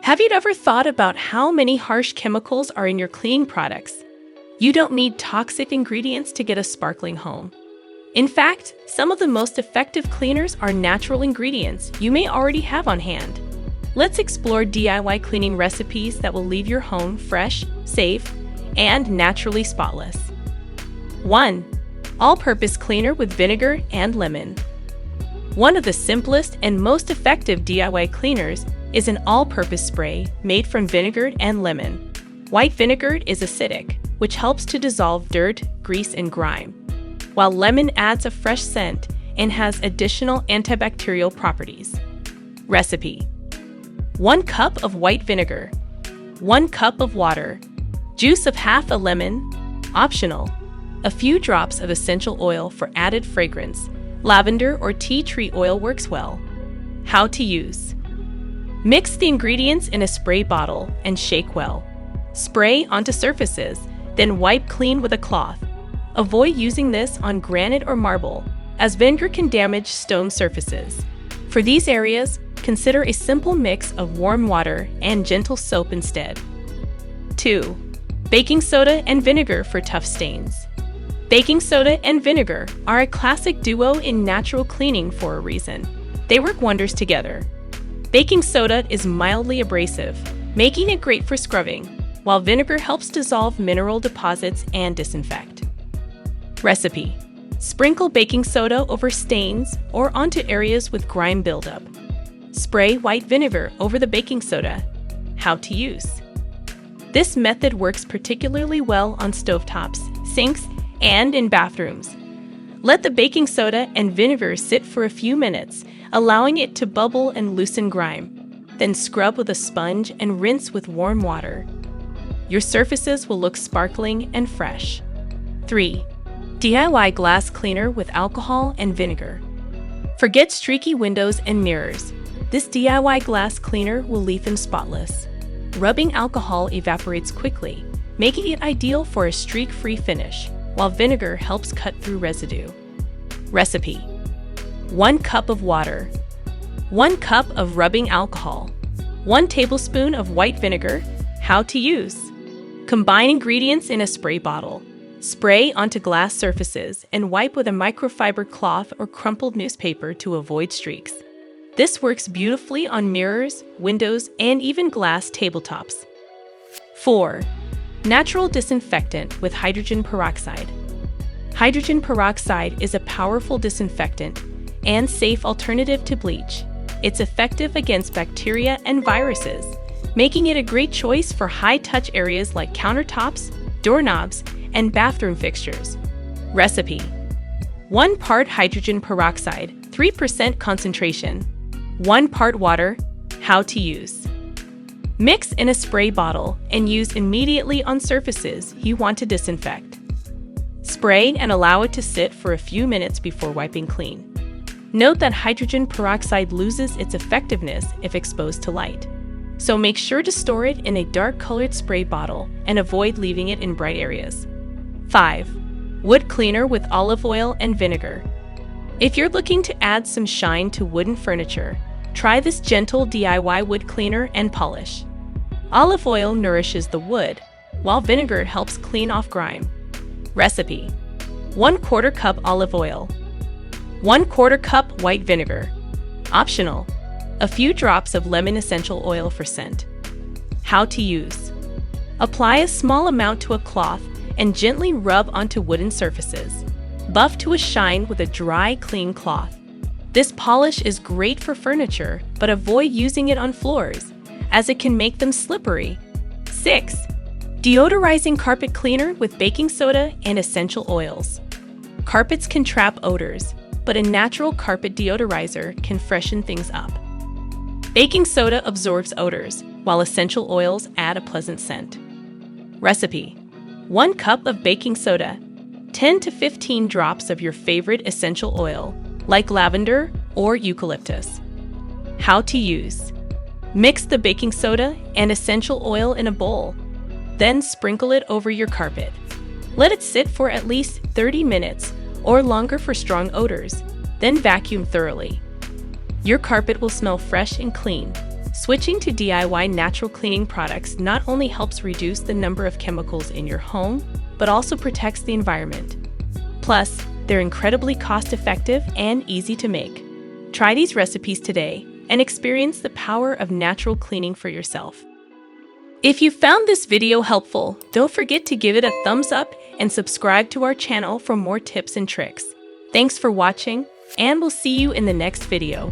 Have you ever thought about how many harsh chemicals are in your cleaning products? You don't need toxic ingredients to get a sparkling home. In fact, some of the most effective cleaners are natural ingredients you may already have on hand. Let's explore DIY cleaning recipes that will leave your home fresh, safe, and naturally spotless. 1. All-purpose cleaner with vinegar and lemon. One of the simplest and most effective DIY cleaners is an all-purpose spray made from vinegar and lemon. White vinegar is acidic, which helps to dissolve dirt, grease, and grime, while lemon adds a fresh scent and has additional antibacterial properties. Recipe: 1 cup of white vinegar, 1 cup of water, juice of half a lemon, optional, a few drops of essential oil for added fragrance. Lavender or tea tree oil works well. How to use: mix the ingredients in a spray bottle and shake well. Spray onto surfaces, then wipe clean with a cloth. Avoid using this on granite or marble, as vinegar can damage stone surfaces. For these areas, consider a simple mix of warm water and gentle soap instead. 2. Baking soda and vinegar for tough stains. Baking soda and vinegar are a classic duo in natural cleaning for a reason. They work wonders together. Baking soda is mildly abrasive, making it great for scrubbing, while vinegar helps dissolve mineral deposits and disinfect. Recipe: sprinkle baking soda over stains or onto areas with grime buildup. Spray white vinegar over the baking soda. How to use: this method works particularly well on stovetops, sinks, and in bathrooms. Let the baking soda and vinegar sit for a few minutes, allowing it to bubble and loosen grime. Then scrub with a sponge and rinse with warm water. Your surfaces will look sparkling and fresh. 3. DIY glass cleaner with alcohol and vinegar. Forget streaky windows and mirrors. This DIY glass cleaner will leave them spotless. Rubbing alcohol evaporates quickly, making it ideal for a streak-free finish, while vinegar helps cut through residue. Recipe: 1 cup of water, 1 cup of rubbing alcohol, 1 tablespoon of white vinegar. How to use: combine ingredients in a spray bottle. Spray onto glass surfaces and wipe with a microfiber cloth or crumpled newspaper to avoid streaks. This works beautifully on mirrors, windows, and even glass tabletops. 4. Natural disinfectant with hydrogen peroxide. Hydrogen peroxide is a powerful disinfectant and safe alternative to bleach. It's effective against bacteria and viruses, making it a great choice for high-touch areas like countertops, doorknobs, and bathroom fixtures. Recipe: 1 part hydrogen peroxide, 3% concentration, 1 part water. How to use: mix in a spray bottle and use immediately on surfaces you want to disinfect. Spray and allow it to sit for a few minutes before wiping clean. Note that hydrogen peroxide loses its effectiveness if exposed to light, so make sure to store it in a dark-colored spray bottle and avoid leaving it in bright areas. 5. Wood cleaner with olive oil and vinegar. If you're looking to add some shine to wooden furniture, try this gentle DIY wood cleaner and polish. Olive oil nourishes the wood, while vinegar helps clean off grime. Recipe: 1/4 cup olive oil, 1/4 cup white vinegar. Optional, a few drops of lemon essential oil for scent. How to use: apply a small amount to a cloth and gently rub onto wooden surfaces. Buff to a shine with a dry, clean cloth. This polish is great for furniture, but avoid using it on floors, as it can make them slippery. 6. Deodorizing carpet cleaner with baking soda and essential oils. Carpets can trap odors, but a natural carpet deodorizer can freshen things up. Baking soda absorbs odors, while essential oils add a pleasant scent. Recipe: 1 cup of baking soda, 10 to 15 drops of your favorite essential oil, like lavender or eucalyptus. How to use: mix the baking soda and essential oil in a bowl, then sprinkle it over your carpet. Let it sit for at least 30 minutes or longer for strong odors, then vacuum thoroughly. Your carpet will smell fresh and clean, Switching to DIY natural cleaning products not only helps reduce the number of chemicals in your home, but also protects the environment. Plus, they're incredibly cost-effective and easy to make. Try these recipes today and experience the power of natural cleaning for yourself. If you found this video helpful, don't forget to give it a thumbs up and subscribe to our channel for more tips and tricks. Thanks for watching, and we'll see you in the next video.